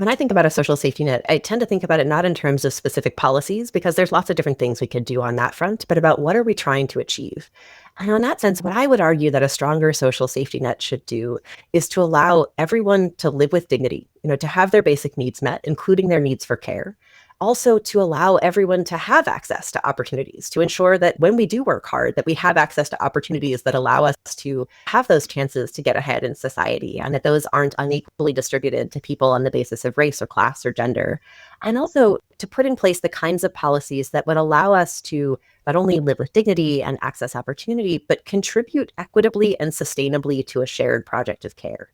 When I think about a social safety net, I tend to think about it not in terms of specific policies, because there's lots of different things we could do on that front, but about what are we trying to achieve? And in that sense, what I would argue that a stronger social safety net should do is to allow everyone to live with dignity, to have their basic needs met, including their needs for care. Also to allow everyone to have access to opportunities, to ensure that when we do work hard, that we have access to opportunities that allow us to have those chances to get ahead in society, and that those aren't unequally distributed to people on the basis of race or class or gender. And also to put in place the kinds of policies that would allow us to not only live with dignity and access opportunity, but contribute equitably and sustainably to a shared project of care.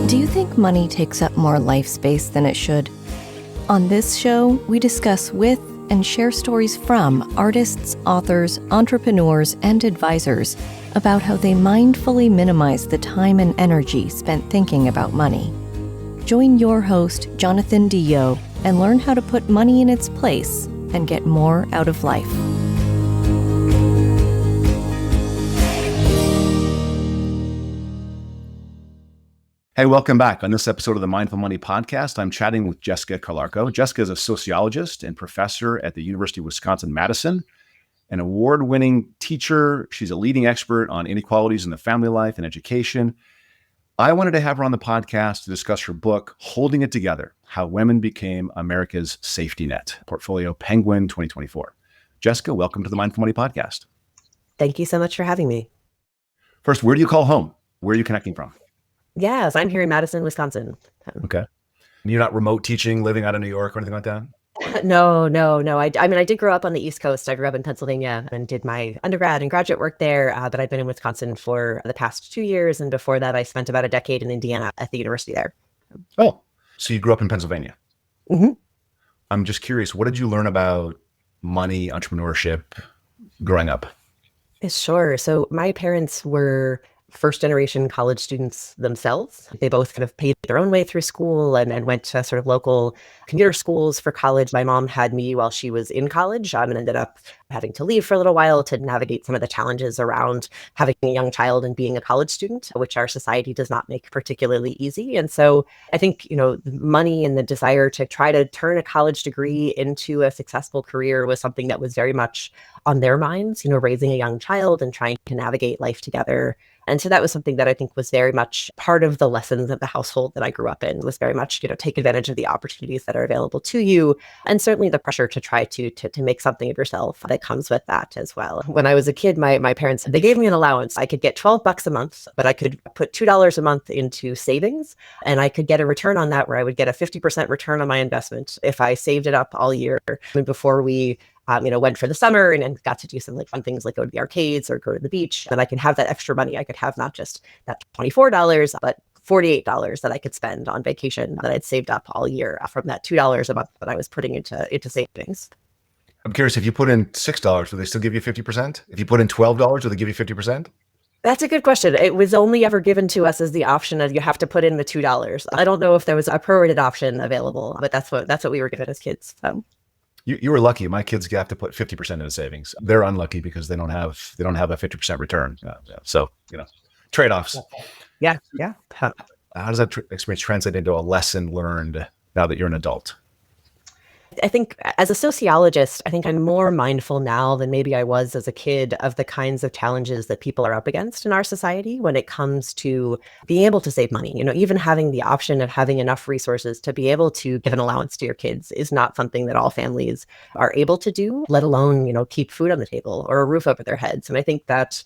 Do you think money takes up more life space than it should? On this show, we discuss with and share stories from artists, authors, entrepreneurs, and advisors about how they mindfully minimize the time and energy spent thinking about money. Join your host, Jonathan Dio, and learn how to put money in its place and get more out of life. Hey, welcome back. On this episode of the Mindful Money Podcast, I'm chatting with Jessica Calarco. Jessica is a sociologist and professor at the University of Wisconsin-Madison, an award-winning teacher. She's a leading expert on inequalities in the family life and education. I wanted to have her on the podcast to discuss her book, Holding It Together, How Women Became America's Safety Net, Portfolio Penguin 2024. Jessica, welcome to the Mindful Money Podcast. Thank you so much for having me. First, where do you call home? Where are you connecting from? Yes, I'm here in Madison, Wisconsin. Okay. You're not remote teaching, living out of New York or anything like that? No. I mean, I did grow up on the East Coast. I grew up in Pennsylvania and did my undergrad and graduate work there, but I've been in Wisconsin for the past 2 years. And before that, I spent about a decade in Indiana at the university there. Oh, so you grew up in Pennsylvania. Mm-hmm. I'm just curious, what did you learn about money, entrepreneurship growing up? Sure. So my parents were first generation college students themselves. They both kind of paid their own way through school and went to sort of local commuter schools for college. My mom had me while she was in college and ended up having to leave for a little while to navigate some of the challenges around having a young child and being a college student, which our society does not make particularly easy. And so I think, the money and the desire to try to turn a college degree into a successful career was something that was very much on their minds, raising a young child and trying to navigate life together. And so that was something that I think was very much part of the lessons of the household that I grew up in, was very much, take advantage of the opportunities that are available to you. And certainly the pressure to try to make something of yourself that comes with that as well. When I was a kid, my parents, they gave me an allowance. I could get $12 a month, but I could put $2 a month into savings, and I could get a return on that where I would get a 50% return on my investment if I saved it up all year. And before we went for the summer and got to do some fun things like go to the arcades or go to the beach. And I could have that extra money. I could have not just that $24, but $48 that I could spend on vacation that I'd saved up all year from that $2 a month that I was putting into savings. I'm curious, if you put in $6, will they still give you 50%? If you put in $12, will they give you 50%? That's a good question. It was only ever given to us as the option of you have to put in the $2. I don't know if there was a prorated option available, but that's what we were given as kids. So. You were lucky. My kids have to put 50% into savings. They're unlucky because they don't have a 50% return. So, trade-offs. Yeah. How does that experience translate into a lesson learned now that you're an adult? I think as a sociologist, I think I'm more mindful now than maybe I was as a kid of the kinds of challenges that people are up against in our society when it comes to being able to save money. Even having the option of having enough resources to be able to give an allowance to your kids is not something that all families are able to do, let alone, keep food on the table or a roof over their heads. And I think that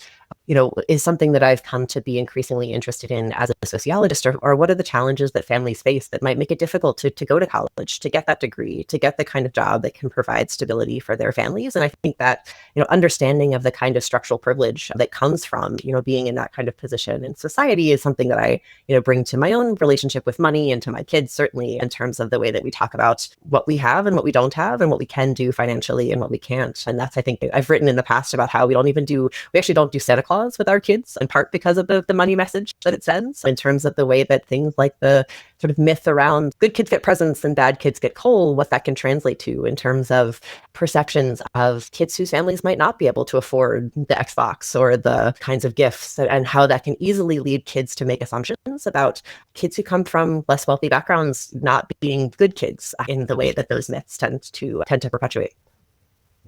is something that I've come to be increasingly interested in as a sociologist, or what are the challenges that families face that might make it difficult to go to college, to get that degree, to get the kind of job that can provide stability for their families. And I think that, understanding of the kind of structural privilege that comes from, being in that kind of position in society is something that I, bring to my own relationship with money and to my kids, certainly in terms of the way that we talk about what we have and what we don't have and what we can do financially and what we can't. And that's, I think I've written in the past about how we actually don't do Santa Claus clause with our kids, in part because of the money message that it sends, in terms of the way that things like the sort of myth around good kids get presents and bad kids get coal, what that can translate to in terms of perceptions of kids whose families might not be able to afford the Xbox or the kinds of gifts, and how that can easily lead kids to make assumptions about kids who come from less wealthy backgrounds not being good kids in the way that those myths tend to perpetuate.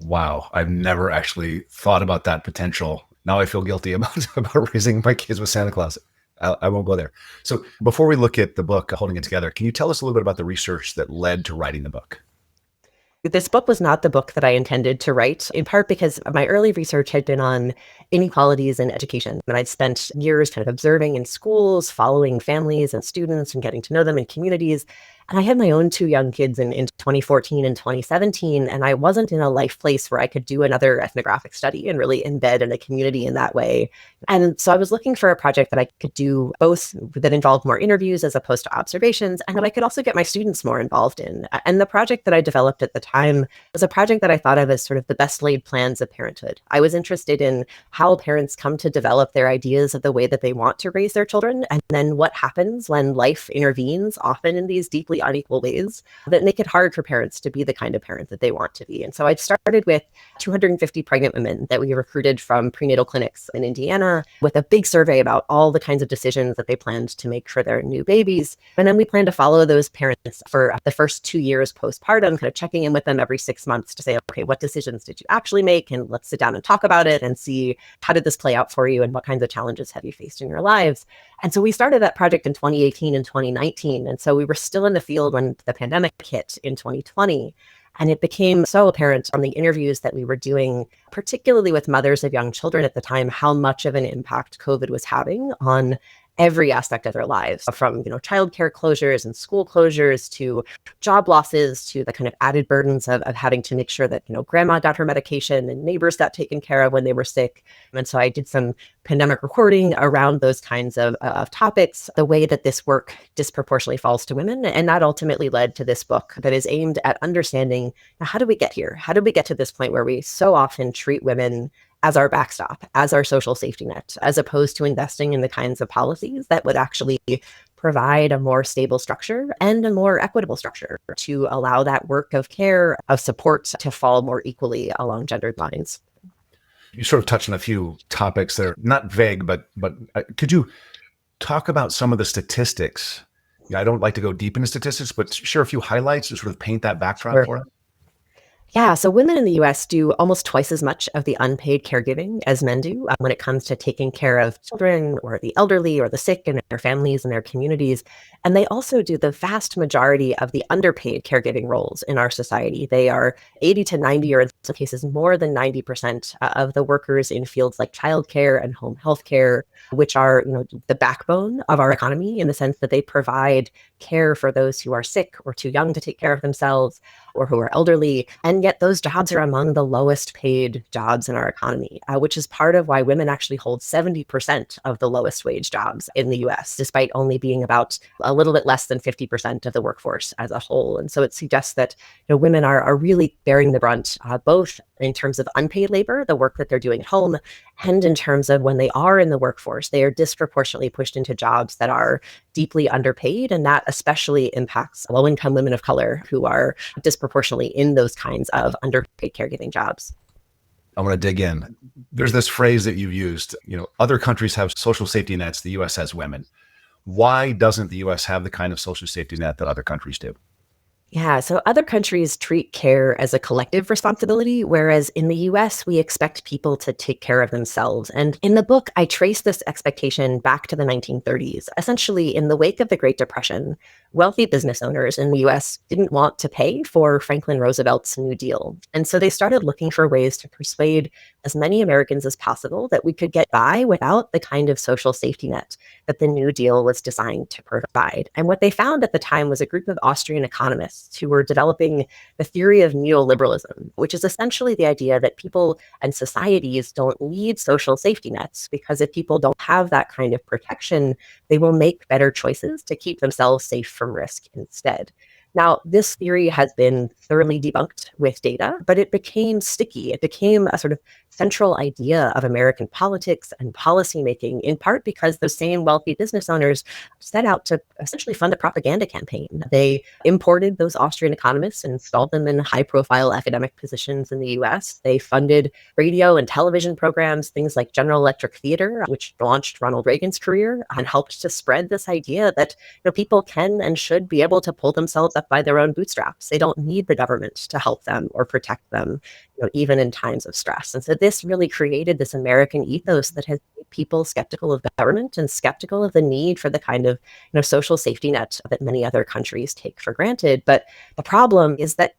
Wow. I've never actually thought about that potential. Now I feel guilty about raising my kids with Santa Claus. I won't go there. So before we look at the book, Holding It Together, can you tell us a little bit about the research that led to writing the book? This book was not the book that I intended to write, in part because my early research had been on inequalities in education. And I'd spent years kind of observing in schools, following families and students and getting to know them in communities. And I had my own two young kids in 2014 and 2017, and I wasn't in a life place where I could do another ethnographic study and really embed in a community in that way. And so I was looking for a project that I could do both that involved more interviews as opposed to observations, and that I could also get my students more involved in. And the project that I developed at the time was a project that I thought of as sort of the best laid plans of parenthood. I was interested in how parents come to develop their ideas of the way that they want to raise their children, and then what happens when life intervenes, often in these deeply unequal ways that make it hard for parents to be the kind of parent that they want to be. And so I started with 250 pregnant women that we recruited from prenatal clinics in Indiana with a big survey about all the kinds of decisions that they planned to make for their new babies. And then we planned to follow those parents for the first 2 years postpartum, kind of checking in with them every 6 months to say, okay, what decisions did you actually make? And let's sit down and talk about it and see, how did this play out for you and what kinds of challenges have you faced in your lives? And so we started that project in 2018 and 2019. And so we were still in the field when the pandemic hit in 2020. And it became so apparent from the interviews that we were doing, particularly with mothers of young children at the time, how much of an impact COVID was having on every aspect of their lives, from childcare closures and school closures to job losses to the kind of added burdens of having to make sure that grandma got her medication and neighbors got taken care of when they were sick. And so I did some pandemic reporting around those kinds of topics, the way that this work disproportionately falls to women. And that ultimately led to this book that is aimed at understanding, how did we get here? How did we get to this point where we so often treat women as our backstop, as our social safety net, as opposed to investing in the kinds of policies that would actually provide a more stable structure and a more equitable structure to allow that work of care, of support, to fall more equally along gendered lines. You sort of touched on a few topics that are not vague, but could you talk about some of the statistics? I don't like to go deep into statistics, but share a few highlights to sort of paint that backdrop for us. Yeah, so women in the US do almost twice as much of the unpaid caregiving as men do when it comes to taking care of children or the elderly or the sick in their families and their communities. And they also do the vast majority of the underpaid caregiving roles in our society. They are 80 to 90, or in some cases more than 90% of the workers in fields like childcare and home health care, which are the backbone of our economy, in the sense that they provide care for those who are sick or too young to take care of themselves, or who are elderly. And yet those jobs are among the lowest paid jobs in our economy, which is part of why women actually hold 70% of the lowest wage jobs in the US, despite only being about a little bit less than 50% of the workforce as a whole. And so it suggests that women are really bearing the brunt, both in terms of unpaid labor, the work that they're doing at home, and in terms of when they are in the workforce, they are disproportionately pushed into jobs that are deeply underpaid. And that especially impacts low-income women of color who are disproportionately in those kinds of underpaid caregiving jobs. I want to dig in. There's this phrase that you've used, other countries have social safety nets, the US has women. Why doesn't the US have the kind of social safety net that other countries do? Yeah, so other countries treat care as a collective responsibility, whereas in the US, we expect people to take care of themselves. And in the book, I trace this expectation back to the 1930s. Essentially, in the wake of the Great Depression, wealthy business owners in the US didn't want to pay for Franklin Roosevelt's New Deal. And so they started looking for ways to persuade as many Americans as possible that we could get by without the kind of social safety net that the New Deal was designed to provide. And what they found at the time was a group of Austrian economists who were developing the theory of neoliberalism, which is essentially the idea that people and societies don't need social safety nets, because if people don't have that kind of protection, they will make better choices to keep themselves safe from risk instead. Now, this theory has been thoroughly debunked with data, but it became sticky. It became a sort of central idea of American politics and policymaking, in part because those same wealthy business owners set out to essentially fund a propaganda campaign. They imported those Austrian economists and installed them in high profile academic positions in the US. They funded radio and television programs, things like General Electric Theater, which launched Ronald Reagan's career, and helped to spread this idea that people can and should be able to pull themselves up by their own bootstraps. They don't need the government to help them or protect them, even in times of stress. And so this really created this American ethos that has made people skeptical of government and skeptical of the need for the kind of social safety net that many other countries take for granted. But the problem is that,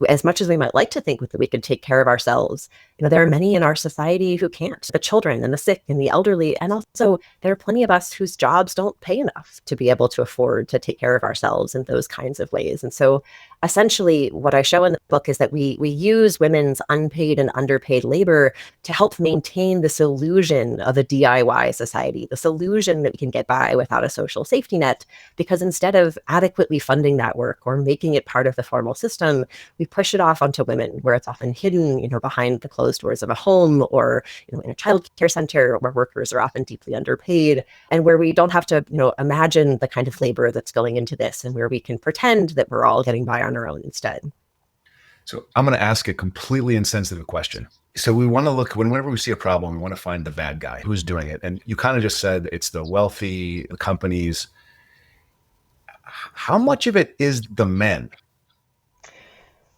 as much as we might like to think that we could take care of ourselves, there are many in our society who can't, the children and the sick and the elderly. And also there are plenty of us whose jobs don't pay enough to be able to afford to take care of ourselves in those kinds of ways. And so essentially what I show in the book is that we use women's unpaid and underpaid labor to help maintain this illusion of a DIY society, this illusion that we can get by without a social safety net, because instead of adequately funding that work or making it part of the formal system, we push it off onto women where it's often hidden, behind the closed doors of a home or, in a child care center where workers are often deeply underpaid, and where we don't have to, imagine the kind of labor that's going into this, and where we can pretend that we're all getting by on our own instead. So I'm going to ask a completely insensitive question. So we want to look, whenever we see a problem, we want to find the bad guy who's doing it. And you kind of just said it's the wealthy, the companies. How much of it is the men?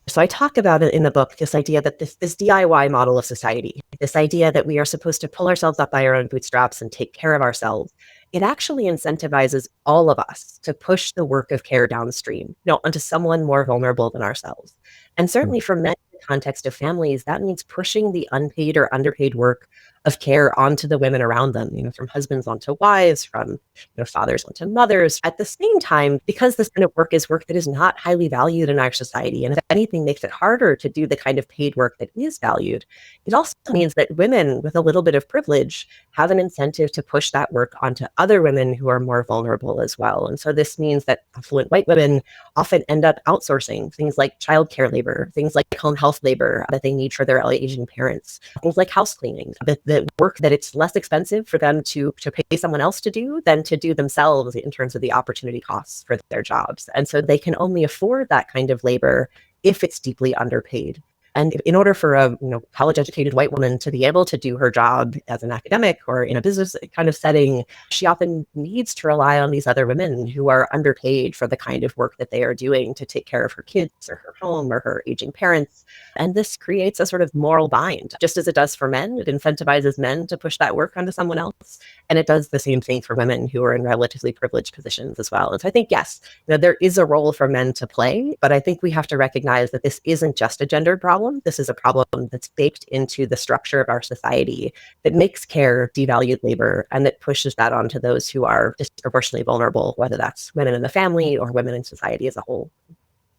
So I talk about it in the book, this idea that this DIY model of society, this idea that we are supposed to pull ourselves up by our own bootstraps and take care of ourselves, it actually incentivizes all of us to push the work of care downstream, onto someone more vulnerable than ourselves. And certainly for men in the context of families, that means pushing the unpaid or underpaid work of care onto the women around them, from husbands onto wives, from fathers onto mothers. At the same time, because this kind of work is work that is not highly valued in our society, and if anything makes it harder to do the kind of paid work that is valued, it also means that women with a little bit of privilege have an incentive to push that work onto other women who are more vulnerable as well. And so this means that affluent white women often end up outsourcing things like childcare labor, things like home health labor that they need for their aging parents, things like house cleaning, the work that it's less expensive for them to pay someone else to do than to do themselves in terms of the opportunity costs for their jobs. And so they can only afford that kind of labor if it's deeply underpaid. And in order for a college-educated white woman to be able to do her job as an academic or in a business kind of setting, she often needs to rely on these other women who are underpaid for the kind of work that they are doing to take care of her kids or her home or her aging parents. And this creates a sort of moral bind. Just as it does for men, it incentivizes men to push that work onto someone else. And it does the same thing for women who are in relatively privileged positions as well. And so I think, yes, there is a role for men to play, but I think we have to recognize that this isn't just a gendered problem. This is a problem that's baked into the structure of our society that makes care devalued labor and that pushes that onto those who are disproportionately vulnerable, whether that's women in the family or women in society as a whole.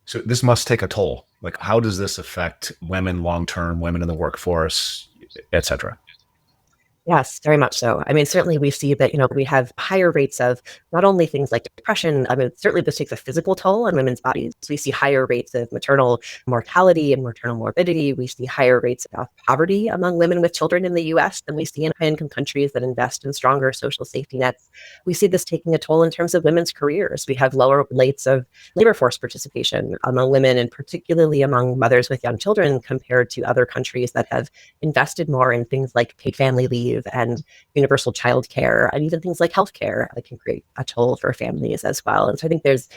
So this must take a toll. Like, how does this affect women long-term, women in the workforce, et cetera? Yes, very much so. I mean, certainly we see that, we have higher rates of not only things like depression. I mean, certainly this takes a physical toll on women's bodies. We see higher rates of maternal mortality and maternal morbidity. We see higher rates of poverty among women with children in the US than we see in high-income countries that invest in stronger social safety nets. We see this taking a toll in terms of women's careers. We have lower rates of labor force participation among women, and particularly among mothers with young children, compared to other countries that have invested more in things like paid family leave and universal child care, and even things like healthcare that can create a toll for families as well. And so I think there's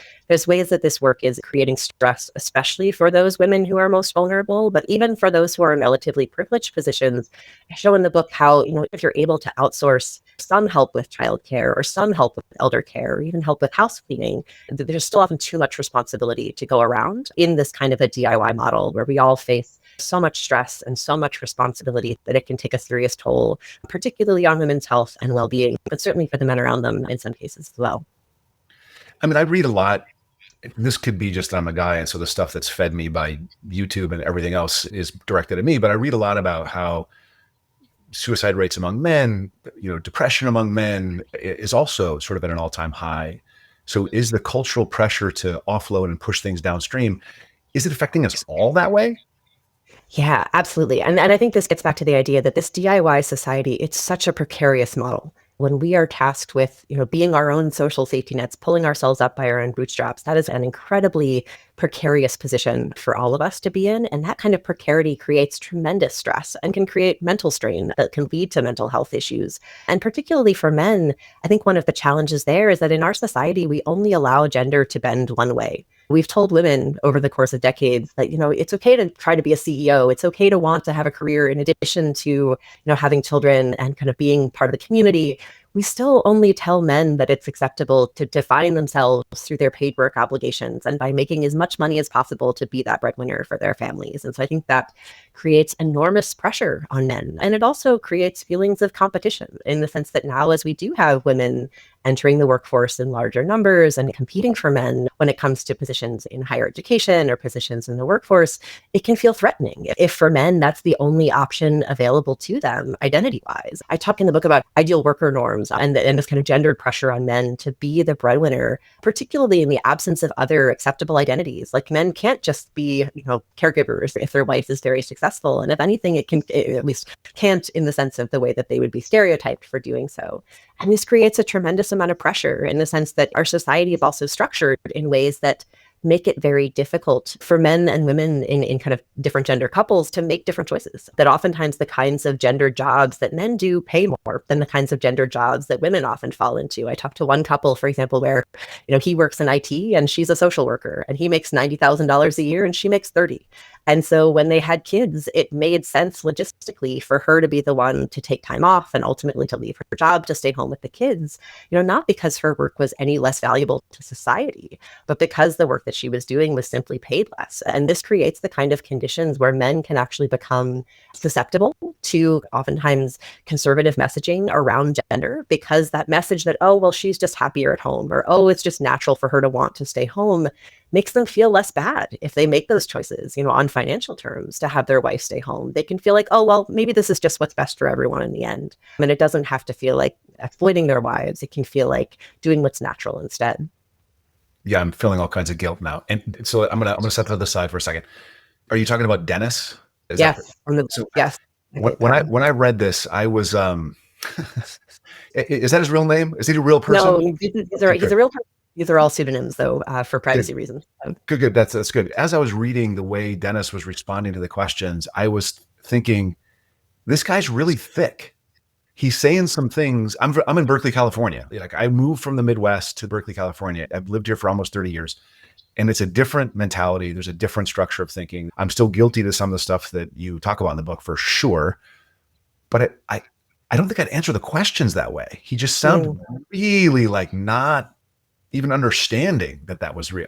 ways that this work is creating stress, especially for those women who are most vulnerable, but even for those who are in relatively privileged positions. I show in the book how, if you're able to outsource some help with childcare or some help with elder care or even help with house cleaning, there's still often too much responsibility to go around in this kind of a DIY model where we all face so much stress and so much responsibility that it can take a serious toll, particularly on women's health and well-being, but certainly for the men around them in some cases as well. I mean, I read a lot. This could be just I'm a guy, and so the stuff that's fed me by YouTube and everything else is directed at me, but I read a lot about how suicide rates among men, depression among men is also sort of at an all-time high. So is the cultural pressure to offload and push things downstream, is it affecting us all that way? Yeah, absolutely. And I think this gets back to the idea that this DIY society, it's such a precarious model. When we are tasked with, being our own social safety nets, pulling ourselves up by our own bootstraps, that is an incredibly precarious position for all of us to be in. And that kind of precarity creates tremendous stress and can create mental strain that can lead to mental health issues. And particularly for men, I think one of the challenges there is that in our society, we only allow gender to bend one way. We've told women over the course of decades that, it's okay to try to be a CEO. It's okay to want to have a career in addition to, having children and kind of being part of the community. We still only tell men that it's acceptable to define themselves through their paid work obligations and by making as much money as possible to be that breadwinner for their families. And so I think that creates enormous pressure on men. And it also creates feelings of competition in the sense that now, as we do have women entering the workforce in larger numbers and competing for men when it comes to positions in higher education or positions in the workforce, it can feel threatening if for men that's the only option available to them identity-wise. I talk in the book about ideal worker norms and this kind of gendered pressure on men to be the breadwinner, particularly in the absence of other acceptable identities. Like men can't just be, caregivers if their wife is very successful. And if anything, it at least can't in the sense of the way that they would be stereotyped for doing so. And this creates a tremendous amount of pressure in the sense that our society is also structured in ways that make it very difficult for men and women in kind of different gender couples to make different choices. That oftentimes the kinds of gender jobs that men do pay more than the kinds of gender jobs that women often fall into. I talked to one couple, for example, where he works in IT and she's a social worker and he makes $90,000 a year and she makes 30. And so when they had kids, it made sense logistically for her to be the one to take time off and ultimately to leave her job to stay home with the kids, not because her work was any less valuable to society, but because the work that she was doing was simply paid less. And this creates the kind of conditions where men can actually become susceptible to oftentimes conservative messaging around gender, because that message that, oh, well, she's just happier at home, or, oh, it's just natural for her to want to stay home, makes them feel less bad if they make those choices, on financial terms to have their wife stay home. They can feel like, oh, well, maybe this is just what's best for everyone in the end. And it doesn't have to feel like exploiting their wives. It can feel like doing what's natural instead. Yeah, I'm feeling all kinds of guilt now. And so I'm gonna set that to the side for a second. Are you talking about Dennis? Yes. Yes. When I read this, I was is that his real name? Is he a real person? No, he's a real person. These are all pseudonyms, though, for privacy reasons. Good. That's good. As I was reading the way Dennis was responding to the questions, I was thinking, this guy's really thick. He's saying some things. I'm in Berkeley, California. Like, I moved from the Midwest to Berkeley, California. I've lived here for almost 30 years. And it's a different mentality. There's a different structure of thinking. I'm still guilty to some of the stuff that you talk about in the book for sure. But I don't think I'd answer the questions that way. He just sounded really like not even understanding that was real.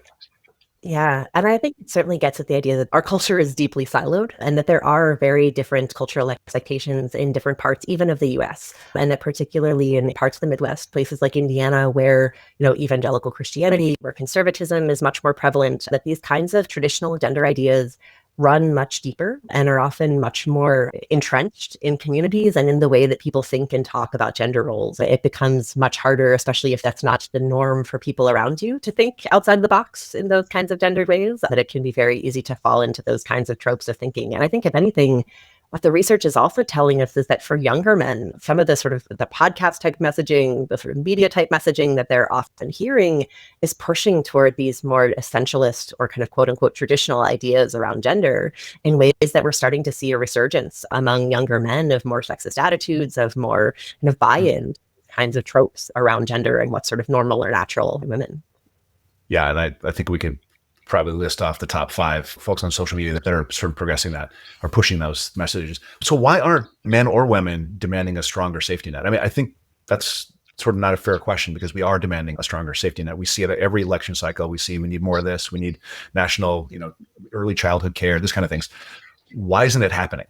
Yeah. And I think it certainly gets at the idea that our culture is deeply siloed and that there are very different cultural expectations in different parts, even of the US. And that particularly in parts of the Midwest, places like Indiana, where, evangelical Christianity, where conservatism is much more prevalent, that these kinds of traditional gender ideas run much deeper and are often much more entrenched in communities and in the way that people think and talk about gender roles. It becomes much harder, especially if that's not the norm for people around you, to think outside the box in those kinds of gendered ways, that it can be very easy to fall into those kinds of tropes of thinking. And I think, if anything, what the research is also telling us is that for younger men, some of the sort of the podcast type messaging, the sort of media type messaging that they're often hearing is pushing toward these more essentialist or kind of quote unquote traditional ideas around gender in ways that we're starting to see a resurgence among younger men of more sexist attitudes, of more kind of buy-in kinds of tropes around gender and what's sort of normal or natural in women. Yeah, and I think we could probably list off the top 5 folks on social media that are sort of progressing that or pushing those messages. So why aren't men or women demanding a stronger safety net? I mean, I think that's sort of not a fair question, because we are demanding a stronger safety net. We see it at every election cycle. We see we need more of this. We need national, early childhood care, this kind of things. Why isn't it happening?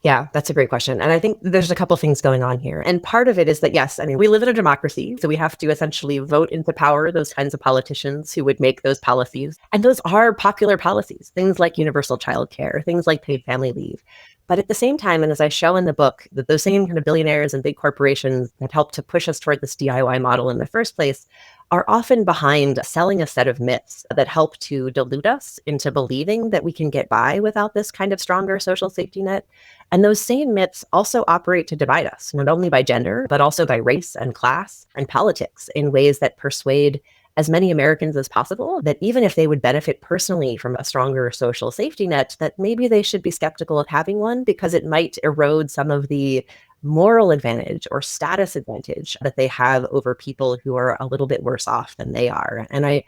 Yeah, that's a great question. And I think there's a couple things going on here. And part of it is that, yes, I mean, we live in a democracy, so we have to essentially vote into power those kinds of politicians who would make those policies. And those are popular policies, things like universal childcare, things like paid family leave. But at the same time, and as I show in the book, that those same kind of billionaires and big corporations that help to push us toward this DIY model in the first place are often behind selling a set of myths that help to delude us into believing that we can get by without this kind of stronger social safety net. And those same myths also operate to divide us, not only by gender, but also by race and class and politics in ways that persuade as many Americans as possible that even if they would benefit personally from a stronger social safety net, that maybe they should be skeptical of having one because it might erode some of the moral advantage or status advantage that they have over people who are a little bit worse off than they are. And I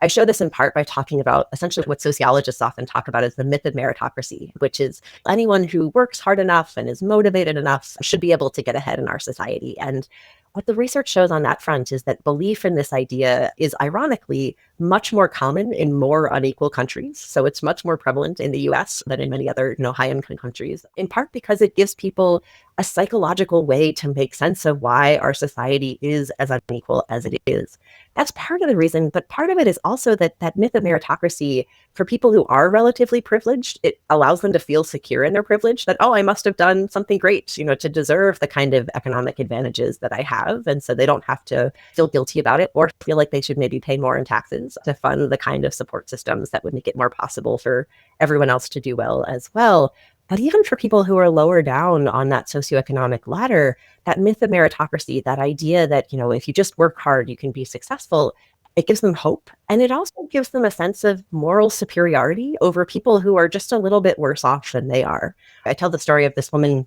show this in part by talking about essentially what sociologists often talk about as the myth of meritocracy, which is anyone who works hard enough and is motivated enough should be able to get ahead in our society. And what the research shows on that front is that belief in this idea is ironically much more common in more unequal countries. So it's much more prevalent in the US than in many other, high-income countries, in part because it gives people a psychological way to make sense of why our society is as unequal as it is. That's part of the reason, but part of it is also that myth of meritocracy for people who are relatively privileged, it allows them to feel secure in their privilege that, oh, I must have done something great, to deserve the kind of economic advantages that I have. And so they don't have to feel guilty about it or feel like they should maybe pay more in taxes to fund the kind of support systems that would make it more possible for everyone else to do well as well. But even for people who are lower down on that socioeconomic ladder, that myth of meritocracy, that idea that, if you just work hard, you can be successful, it gives them hope. And it also gives them a sense of moral superiority over people who are just a little bit worse off than they are. I tell the story of this woman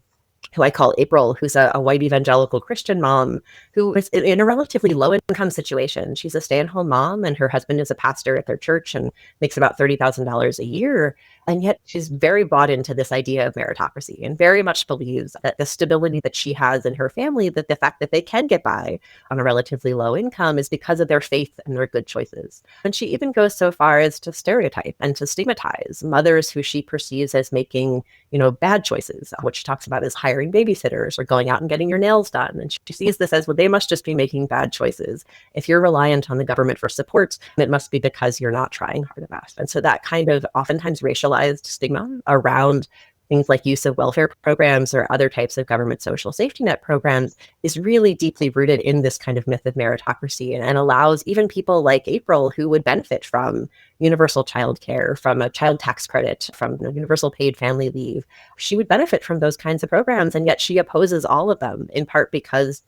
who I call April, who's a white evangelical Christian mom who is in a relatively low income situation. She's a stay-at-home mom and her husband is a pastor at their church and makes about $30,000 a year. And yet she's very bought into this idea of meritocracy and very much believes that the stability that she has in her family, that the fact that they can get by on a relatively low income is because of their faith and their good choices. And she even goes so far as to stereotype and to stigmatize mothers who she perceives as making, bad choices. What she talks about is hiring babysitters or going out and getting your nails done. And she sees this as, well, they must just be making bad choices. If you're reliant on the government for support, it must be because you're not trying hard enough. And so that kind of oftentimes racialized stigma around things like use of welfare programs or other types of government social safety net programs is really deeply rooted in this kind of myth of meritocracy and allows even people like April who would benefit from universal childcare, from a child tax credit, from universal paid family leave. She would benefit from those kinds of programs, and yet she opposes all of them in part because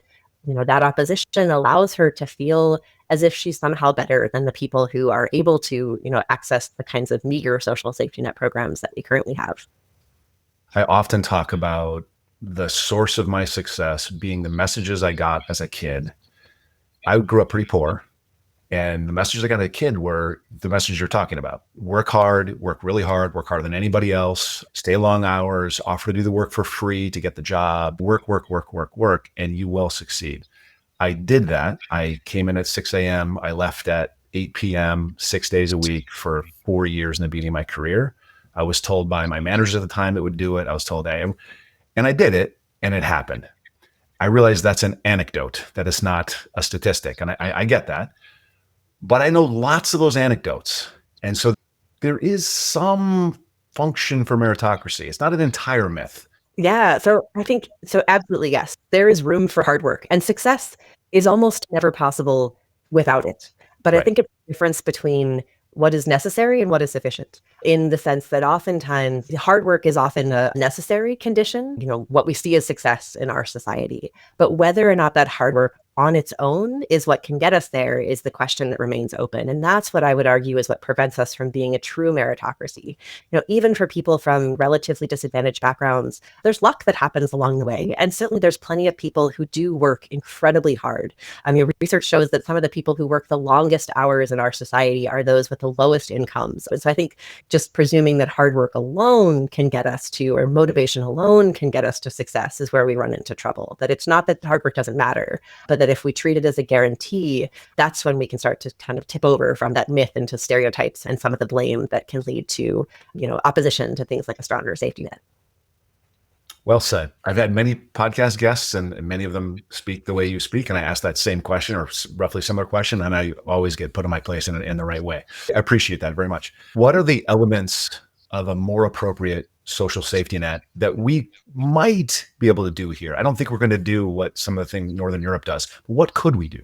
that opposition allows her to feel as if she's somehow better than the people who are able to, access the kinds of meager social safety net programs that we currently have. I often talk about the source of my success being the messages I got as a kid. I grew up pretty poor, and the messages I got as a kid were the messages you're talking about. Work hard, work really hard, work harder than anybody else, stay long hours, offer to do the work for free to get the job, work, and you will succeed. I did that. I came in at 6 a.m. I left at 8 p.m., 6 days a week for 4 years in the beginning of my career. I was told by my managers at the time it would do it. I was told and I did it, and it happened. I realized that's an anecdote, that is not a statistic. And I get that, but I know lots of those anecdotes. And so there is some function for meritocracy. It's not an entire myth. Yeah, so I think, so absolutely, yes, there is room for hard work and success is almost never possible without it. But I Right. think a difference between what is necessary and what is sufficient, in the sense that oftentimes hard work is often a necessary condition, what we see as success in our society. But whether or not that hard work on its own is what can get us there is the question that remains open. And that's what I would argue is what prevents us from being a true meritocracy. Even for people from relatively disadvantaged backgrounds, there's luck that happens along the way. And certainly there's plenty of people who do work incredibly hard. I mean, research shows that some of the people who work the longest hours in our society are those with the lowest incomes. And so I think just presuming that hard work alone can get us to, or motivation alone can get us to success is where we run into trouble. That it's not that hard work doesn't matter, but that if we treat it as a guarantee, that's when we can start to kind of tip over from that myth into stereotypes and some of the blame that can lead to, opposition to things like a stronger safety net. Well said. I've had many podcast guests, and many of them speak the way you speak. And I ask that same question or roughly similar question, and I always get put in my place in the right way. I appreciate that very much. What are the elements of a more appropriate social safety net that we might be able to do here? I don't think we're going to do what some of the things Northern Europe does. But what could we do?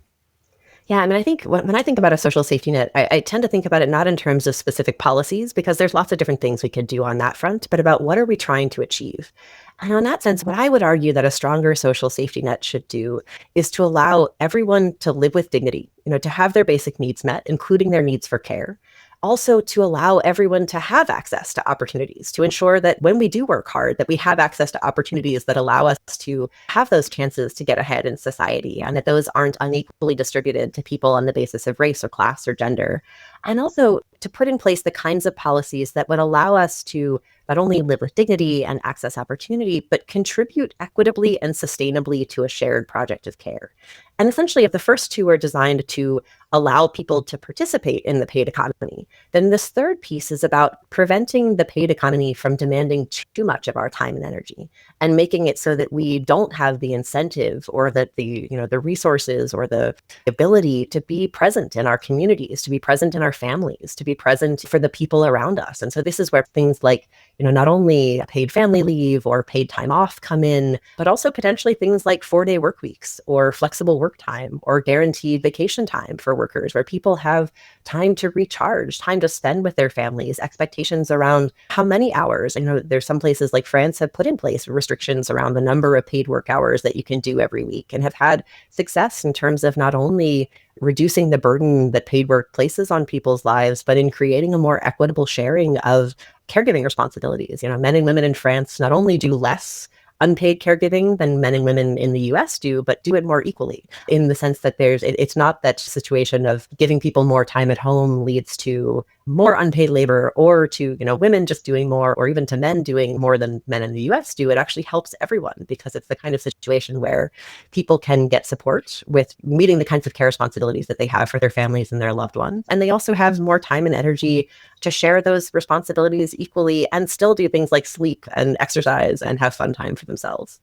Yeah, I mean, I think when I think about a social safety net, I tend to think about it not in terms of specific policies, because there's lots of different things we could do on that front, but about what are we trying to achieve? And in that sense, what I would argue that a stronger social safety net should do is to allow everyone to live with dignity, to have their basic needs met, including their needs for care. Also to allow everyone to have access to opportunities, to ensure that when we do work hard, that we have access to opportunities that allow us to have those chances to get ahead in society, and that those aren't unequally distributed to people on the basis of race or class or gender. And also to put in place the kinds of policies that would allow us to not only live with dignity and access opportunity, but contribute equitably and sustainably to a shared project of care. And essentially, if the first two are designed to allow people to participate in the paid economy, then this third piece is about preventing the paid economy from demanding too much of our time and energy, and making it so that we don't have the incentive or that the resources or the ability to be present in our communities, to be present in our families, to be present for the people around us. And so this is where things like, not only paid family leave or paid time off come in, but also potentially things like 4-day work weeks or flexible work time or guaranteed vacation time for workers, where people have time to recharge, time to spend with their families, expectations around how many hours. There's some places like France have put in place restrictions around the number of paid work hours that you can do every week, and have had success in terms of not only reducing the burden that paid work places on people's lives, but in creating a more equitable sharing of caregiving responsibilities. Men and women in France not only do less unpaid caregiving than men and women in the US do, but do it more equally, in the sense that it's not that situation of giving people more time at home leads to more unpaid labor, or to, women just doing more, or even to men doing more than men in the US do. It actually helps everyone, because it's the kind of situation where people can get support with meeting the kinds of care responsibilities that they have for their families and their loved ones. And they also have more time and energy to share those responsibilities equally and still do things like sleep and exercise and have fun time for themselves.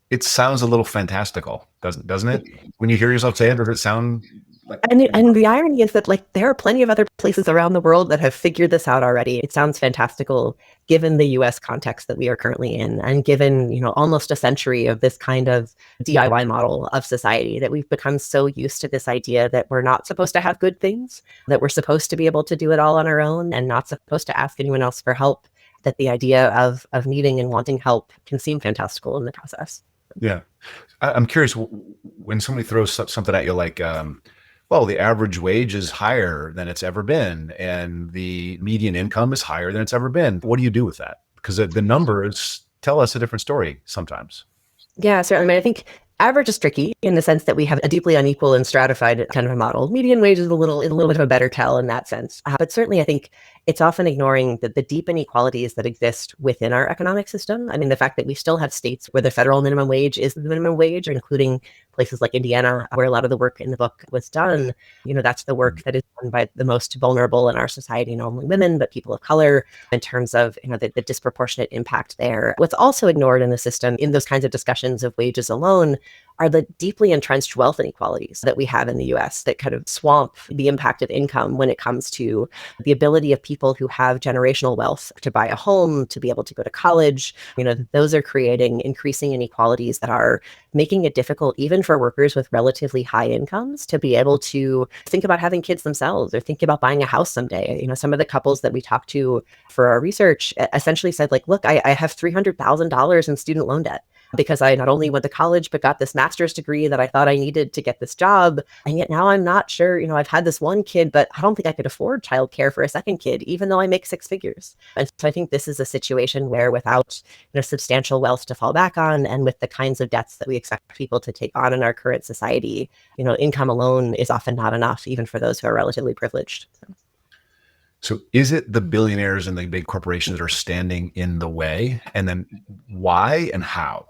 It sounds a little fantastical, doesn't it? When you hear yourself say it, does it sound like... And the irony is that there are plenty of other places around the world that have figured this out already. It sounds fantastical given the US context that we are currently in, and given, almost a century of this kind of DIY model of society, that we've become so used to this idea that we're not supposed to have good things, that we're supposed to be able to do it all on our own and not supposed to ask anyone else for help, that the idea of needing and wanting help can seem fantastical in the process. Yeah. I'm curious, when somebody throws something at you like, well, the average wage is higher than it's ever been, and the median income is higher than it's ever been, what do you do with that? Because the numbers tell us a different story sometimes. Yeah, certainly. I mean, I think average is tricky in the sense that we have a deeply unequal and stratified kind of a model. Median wage is a little bit of a better tell in that sense. But certainly, I think it's often ignoring the deep inequalities that exist within our economic system. I mean, the fact that we still have states where the federal minimum wage is the minimum wage, including places like Indiana, where a lot of the work in the book was done. That's the work that is done by the most vulnerable in our society, not only women, but people of color, in terms of, the disproportionate impact there. What's also ignored in the system in those kinds of discussions of wages alone are the deeply entrenched wealth inequalities that we have in the US that kind of swamp the impact of income when it comes to the ability of people who have generational wealth to buy a home, to be able to go to college. Those are creating increasing inequalities that are making it difficult even for workers with relatively high incomes to be able to think about having kids themselves or think about buying a house someday. Some of the couples that we talked to for our research essentially said, look, I have $300,000 in student loan debt, because I not only went to college, but got this master's degree that I thought I needed to get this job. And yet now I'm not sure, I've had this one kid, but I don't think I could afford childcare for a second kid, even though I make 6 figures. And so I think this is a situation where without substantial wealth to fall back on, and with the kinds of debts that we expect people to take on in our current society, income alone is often not enough, even for those who are relatively privileged. So is it the billionaires and the big corporations that are standing in the way? And then why and how?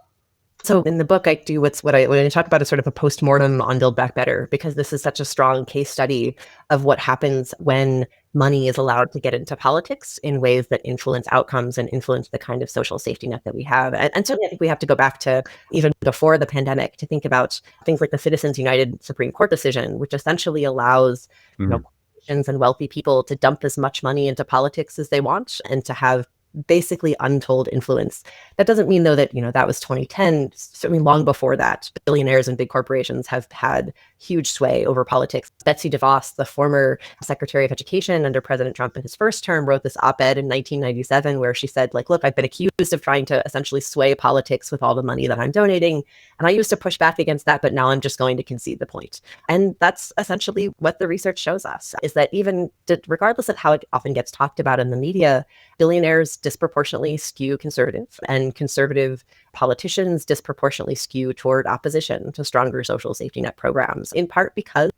So in the book, I do what I talk about is sort of a postmortem on Build Back Better, because this is such a strong case study of what happens when money is allowed to get into politics in ways that influence outcomes and influence the kind of social safety net that we have. And certainly I think we have to go back to even before the pandemic to think about things like the Citizens United Supreme Court decision, which essentially allows, corporations and wealthy people to dump as much money into politics as they want, and to have basically untold influence. That doesn't mean, though, that, that was 2010. Certainly long before that, billionaires and big corporations have had huge sway over politics. Betsy DeVos, the former Secretary of Education under President Trump in his first term, wrote this op-ed in 1997 where she said, like, look, I've been accused of trying to essentially sway politics with all the money that I'm donating. And I used to push back against that, but now I'm just going to concede the point. And that's essentially what the research shows us, is that even regardless of how it often gets talked about in the media, billionaires disproportionately skew conservative, and conservative politicians disproportionately skew toward opposition to stronger social safety net programs, in part because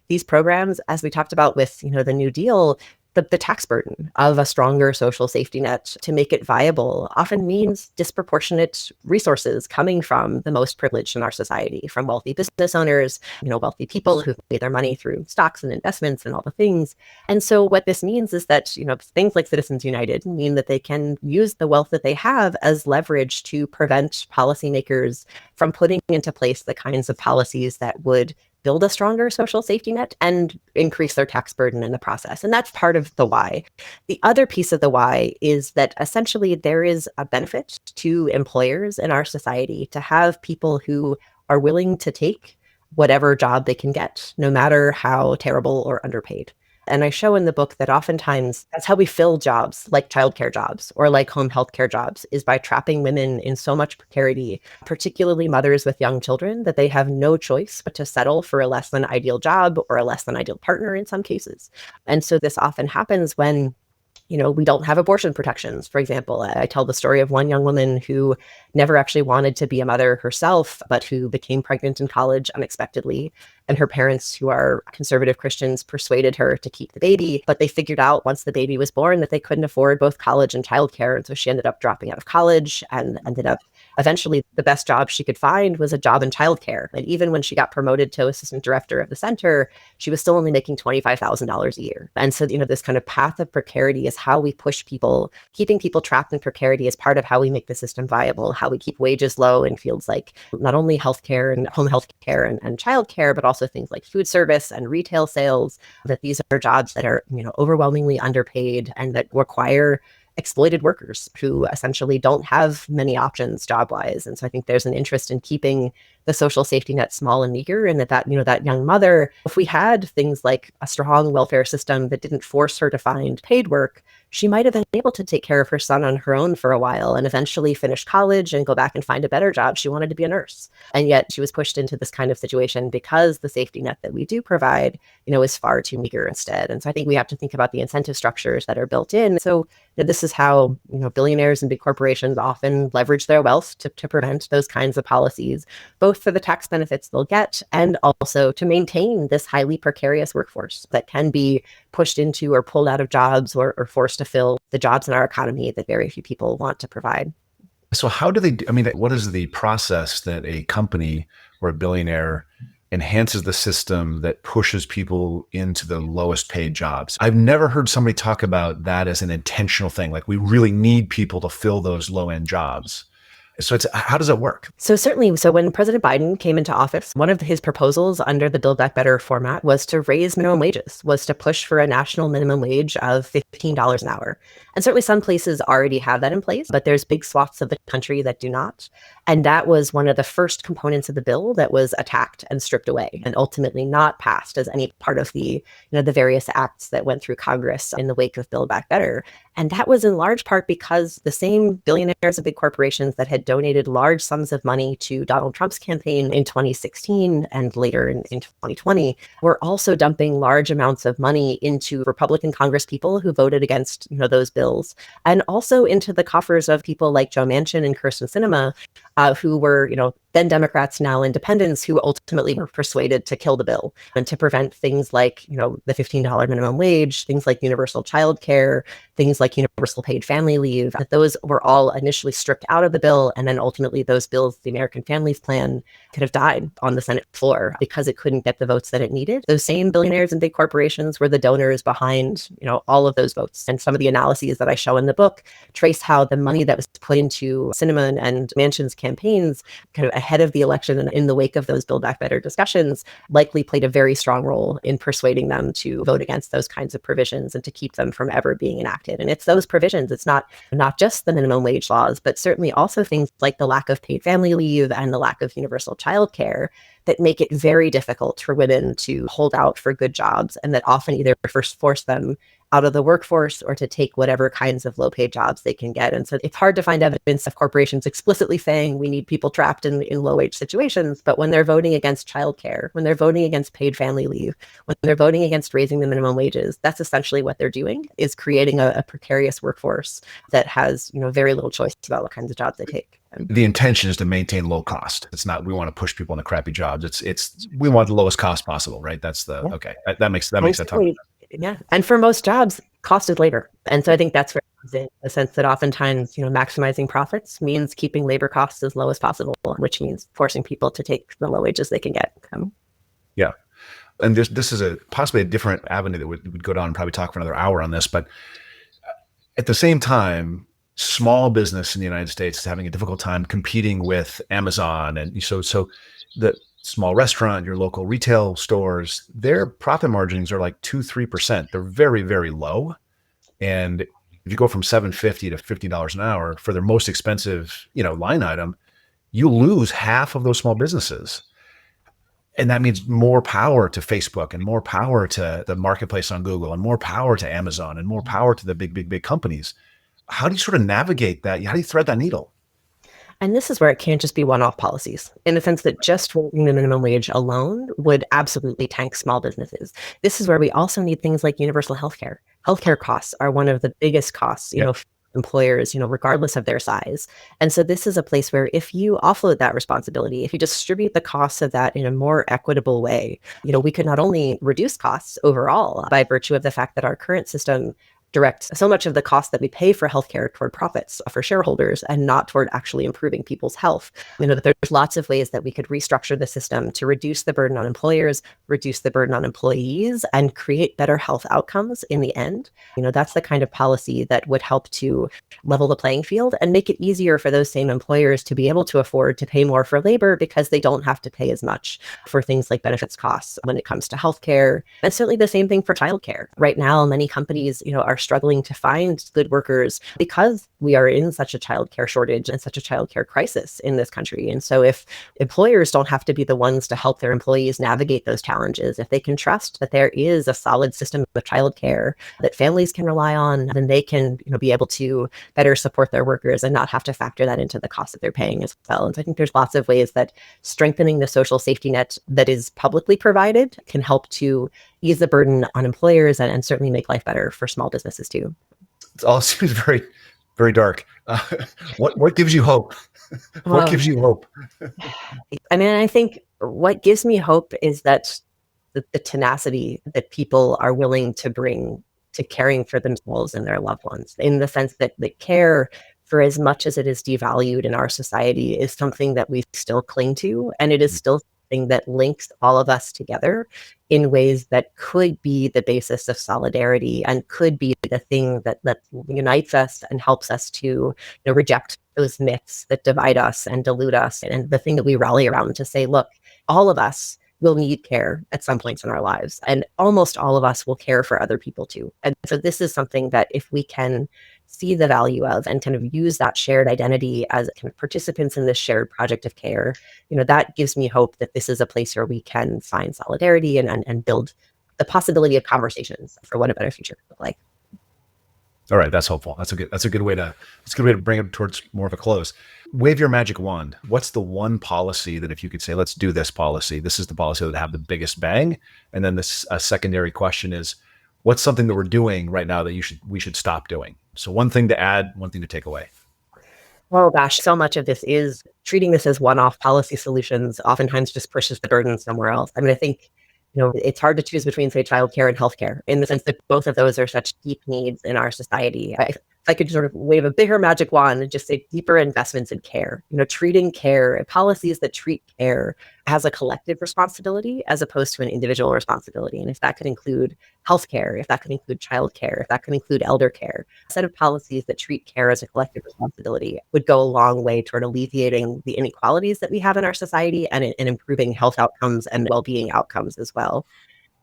these programs, as we talked about with, the New Deal, the tax burden of a stronger social safety net to make it viable often means disproportionate resources coming from the most privileged in our society, from wealthy business owners, wealthy people who've made their money through stocks and investments and all the things. And so what this means is that, things like Citizens United mean that they can use the wealth that they have as leverage to prevent policymakers from putting into place the kinds of policies that would build a stronger social safety net and increase their tax burden in the process. And that's part of the why. The other piece of the why is that essentially there is a benefit to employers in our society to have people who are willing to take whatever job they can get, no matter how terrible or underpaid. And I show in the book that oftentimes that's how we fill jobs like childcare jobs or like home healthcare jobs, is by trapping women in so much precarity, particularly mothers with young children, that they have no choice but to settle for a less than ideal job or a less than ideal partner in some cases. And so this often happens when we don't have abortion protections. For example, I tell the story of one young woman who never actually wanted to be a mother herself, but who became pregnant in college unexpectedly. And her parents, who are conservative Christians, persuaded her to keep the baby. But they figured out once the baby was born that they couldn't afford both college and childcare. And so she ended up dropping out of college and ended up eventually the best job she could find was a job in childcare. And even when she got promoted to assistant director of the center, she was still only making $25,000 a year. And so, this kind of path of precarity is how we push people. Keeping people trapped in precarity is part of how we make the system viable, how we keep wages low in fields like not only healthcare and home healthcare and childcare, but also things like food service and retail sales, that these are jobs that are, overwhelmingly underpaid and that require exploited workers who essentially don't have many options job-wise. And so I think there's an interest in keeping the social safety net small and meager, and that young mother, if we had things like a strong welfare system that didn't force her to find paid work, she might have been able to take care of her son on her own for a while and eventually finish college and go back and find a better job. She wanted to be a nurse. And yet she was pushed into this kind of situation because the safety net that we do provide, is far too meager instead. And so I think we have to think about the incentive structures that are built in. So this is how, billionaires and big corporations often leverage their wealth to prevent those kinds of policies, both for the tax benefits they'll get and also to maintain this highly precarious workforce that can be pushed into or pulled out of jobs or forced to fill the jobs in our economy that very few people want to provide. So how do they, what is the process that a company or a billionaire enhances the system that pushes people into the lowest paid jobs? I've never heard somebody talk about that as an intentional thing. Like, we really need people to fill those low end jobs. So how does it work? So certainly, when President Biden came into office, one of his proposals under the Build Back Better format was to raise minimum wages, was to push for a national minimum wage of $15 an hour. And certainly some places already have that in place, but there's big swaths of the country that do not. And that was one of the first components of the bill that was attacked and stripped away and ultimately not passed as any part of the various acts that went through Congress in the wake of Build Back Better. And that was in large part because the same billionaires and big corporations that had donated large sums of money to Donald Trump's campaign in 2016 and later in 2020 were also dumping large amounts of money into Republican congresspeople who voted against those bills, and also into the coffers of people like Joe Manchin and Kyrsten Sinema, who were then Democrats, now independents, who ultimately were persuaded to kill the bill and to prevent things like the $15 minimum wage, things like universal childcare, things like universal paid family leave. That those were all initially stripped out of the bill, and then ultimately those bills, the American Families Plan, could have died on the Senate floor because it couldn't get the votes that it needed. Those same billionaires and big corporations were the donors behind all of those votes. And some of the analyses that I show in the book trace how the money that was put into Sinema and Manchin's campaign campaigns kind of ahead of the election and in the wake of those Build Back Better discussions likely played a very strong role in persuading them to vote against those kinds of provisions and to keep them from ever being enacted. And it's those provisions, it's not just the minimum wage laws, but certainly also things like the lack of paid family leave and the lack of universal childcare that make it very difficult for women to hold out for good jobs, and that often either first force them out of the workforce or to take whatever kinds of low-paid jobs they can get. And so it's hard to find evidence of corporations explicitly saying we need people trapped in low-wage situations, but when they're voting against childcare, when they're voting against paid family leave, when they're voting against raising the minimum wages, that's essentially what they're doing, is creating a precarious workforce that has, very little choice about what kinds of jobs they take. The intention is to maintain low cost. It's not we want to push people into crappy jobs. It's we want the lowest cost possible, right? That's the okay. That makes a ton. Yeah. And for most jobs, cost is labor. And so I think that's where it comes in the sense that oftentimes, maximizing profits means keeping labor costs as low as possible, which means forcing people to take the low wages they can get. Yeah. And this is possibly a different avenue that would go down and probably talk for another hour on this. But at the same time, small business in the United States is having a difficult time competing with Amazon. And so the small restaurant, your local retail stores, their profit margins are like 2-3%. They're very, very low. And if you go from $7.50 to $50 an hour for their most expensive, line item, you lose half of those small businesses. And that means more power to Facebook and more power to the marketplace on Google and more power to Amazon and more power to the big companies. How do you sort of navigate that? How do you thread that needle? And this is where it can't just be one-off policies, in the sense that just raising the minimum wage alone would absolutely tank small businesses. This is where we also need things like universal healthcare. Healthcare costs are one of the biggest costs, for employers, regardless of their size. And so this is a place where if you offload that responsibility, if you distribute the costs of that in a more equitable way, we could not only reduce costs overall by virtue of the fact that our current system direct so much of the cost that we pay for healthcare toward profits for shareholders and not toward actually improving people's health. That there's lots of ways that we could restructure the system to reduce the burden on employers, reduce the burden on employees, and create better health outcomes in the end. That's the kind of policy that would help to level the playing field and make it easier for those same employers to be able to afford to pay more for labor because they don't have to pay as much for things like benefits costs when it comes to healthcare. And certainly the same thing for childcare. Right now, many companies, are struggling to find good workers because we are in such a childcare shortage and such a childcare crisis in this country. And so if employers don't have to be the ones to help their employees navigate those challenges, if they can trust that there is a solid system of childcare that families can rely on, then they can be able to better support their workers and not have to factor that into the cost that they're paying as well. And so I think there's lots of ways that strengthening the social safety net that is publicly provided can help to ease the burden on employers and certainly make life better for small businesses too. It all seems very, very dark. What gives you hope? What gives you hope? I think what gives me hope is that the tenacity that people are willing to bring to caring for themselves and their loved ones, in the sense that the care, for as much as it is devalued in our society, is something that we still cling to, and it is still something that links all of us together in ways that could be the basis of solidarity and could be the thing that unites us and helps us to reject those myths that divide us and dilute us, and the thing that we rally around to say, look, all of us will need care at some points in our lives, and almost all of us will care for other people too. And so this is something that if we can see the value of and kind of use that shared identity as kind of participants in this shared project of care, that gives me hope that this is a place where we can find solidarity and build the possibility of conversations for what a better future could look like. All right, that's hopeful. That's a good way to bring it towards more of a close. Wave your magic wand. What's the one policy that if you could say, let's do this policy, this is the policy that would have the biggest bang? And then this secondary question is, what's something that we're doing right now that we should stop doing? So one thing to add, one thing to take away. Oh gosh, so much of this is treating this as one-off policy solutions oftentimes just pushes the burden somewhere else. I think it's hard to choose between, say, childcare and healthcare, in the sense that both of those are such deep needs in our society. I could sort of wave a bigger magic wand and just say deeper investments in care, treating care, policies that treat care as a collective responsibility as opposed to an individual responsibility. And if that could include healthcare, if that could include childcare, if that could include elder care, a set of policies that treat care as a collective responsibility would go a long way toward alleviating the inequalities that we have in our society and improving health outcomes and well-being outcomes as well.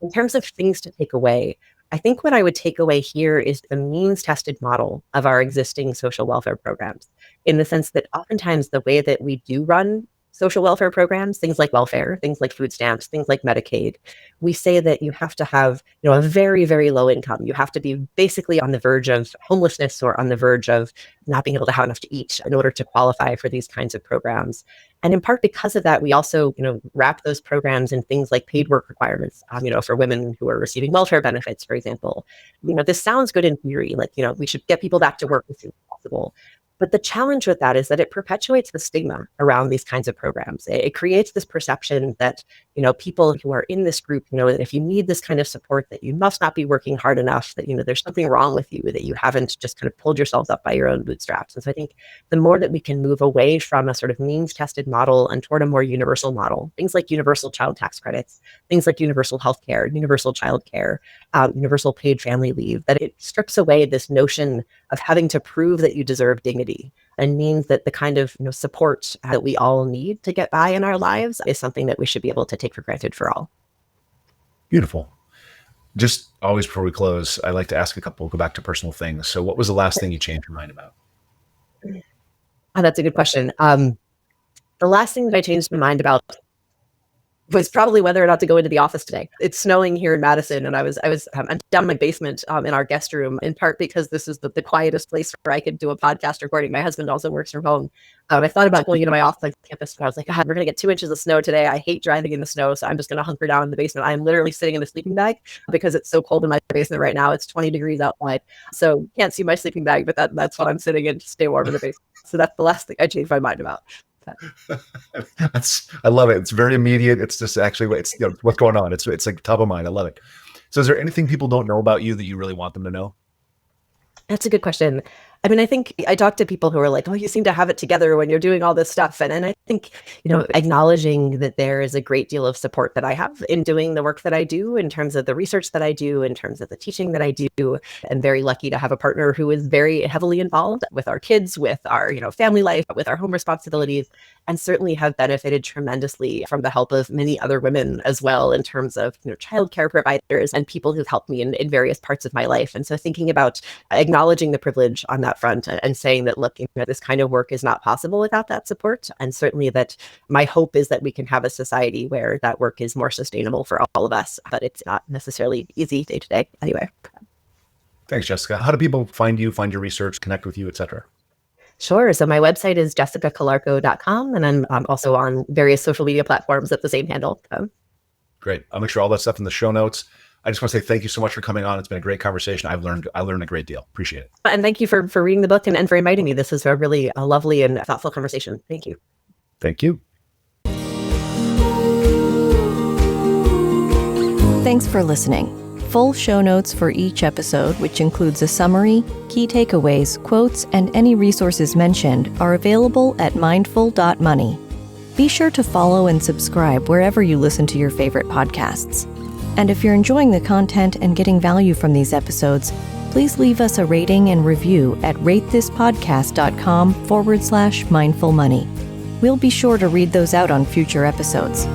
In terms of things to take away, I think what I would take away here is the means-tested model of our existing social welfare programs, in the sense that oftentimes the way that we do run social welfare programs, things like welfare, things like food stamps, things like Medicaid, we say that you have to have, a very, very low income. You have to be basically on the verge of homelessness or on the verge of not being able to have enough to eat in order to qualify for these kinds of programs. And in part because of that, we also, wrap those programs in things like paid work requirements, for women who are receiving welfare benefits, for example. This sounds good in theory, like, we should get people back to work as soon as possible. But the challenge with that is that it perpetuates the stigma around these kinds of programs. It creates this perception that, people who are in this group, that if you need this kind of support, that you must not be working hard enough, that, there's something wrong with you, that you haven't just kind of pulled yourselves up by your own bootstraps. And so I think the more that we can move away from a sort of means-tested model and toward a more universal model, things like universal child tax credits, things like universal healthcare, universal childcare, universal paid family leave, that it strips away this notion of having to prove that you deserve dignity and means that the kind of support that we all need to get by in our lives is something that we should be able to take for granted for all. Beautiful. Just always before we close, I like to ask go back to personal things. So what was the last thing you changed your mind about? Oh, that's a good question. The last thing that I changed my mind about was probably whether or not to go into the office today. It's snowing here in Madison, and I'm down in my basement in our guest room, in part because this is the quietest place where I could do a podcast recording. My husband also works from home. I thought about going into my office campus, but I was like, God, we're going to get 2 inches of snow today. I hate driving in the snow, so I'm just going to hunker down in the basement. I'm literally sitting in the sleeping bag because it's so cold in my basement right now. It's 20 degrees outside, so can't see my sleeping bag, but that's what I'm sitting in to stay warm in the basement. So that's the last thing I changed my mind about. I love it. It's very immediate. It's just actually what's going on. It's like top of mind. I love it. So is there anything people don't know about you that you really want them to know? That's a good question. I mean, I think I talk to people who are like, oh, you seem to have it together when you're doing all this stuff. And I think, acknowledging that there is a great deal of support that I have in doing the work that I do, in terms of the research that I do, in terms of the teaching that I do. I'm very lucky to have a partner who is very heavily involved with our kids, with our, family life, with our home responsibilities, and certainly have benefited tremendously from the help of many other women as well, in terms of, childcare providers and people who've helped me in various parts of my life. And so thinking about acknowledging the privilege on that front and saying that, look, this kind of work is not possible without that support. And certainly that my hope is that we can have a society where that work is more sustainable for all of us, but it's not necessarily easy day to day anyway. Thanks, Jessica. How do people find you, find your research, connect with you, et cetera? Sure. So my website is jessicacalarco.com, and I'm also on various social media platforms at the same handle. Great. I'll make sure all that stuff in the show notes. I just want to say thank you so much for coming on. It's been a great conversation. I learned a great deal. Appreciate it. And thank you for reading the book and for inviting me. This is a really lovely and thoughtful conversation. Thank you. Thank you. Thanks for listening. Full show notes for each episode, which includes a summary, key takeaways, quotes, and any resources mentioned, are available at mindful.money. Be sure to follow and subscribe wherever you listen to your favorite podcasts. And if you're enjoying the content and getting value from these episodes, please leave us a rating and review at ratethispodcast.com/mindfulmoney. We'll be sure to read those out on future episodes.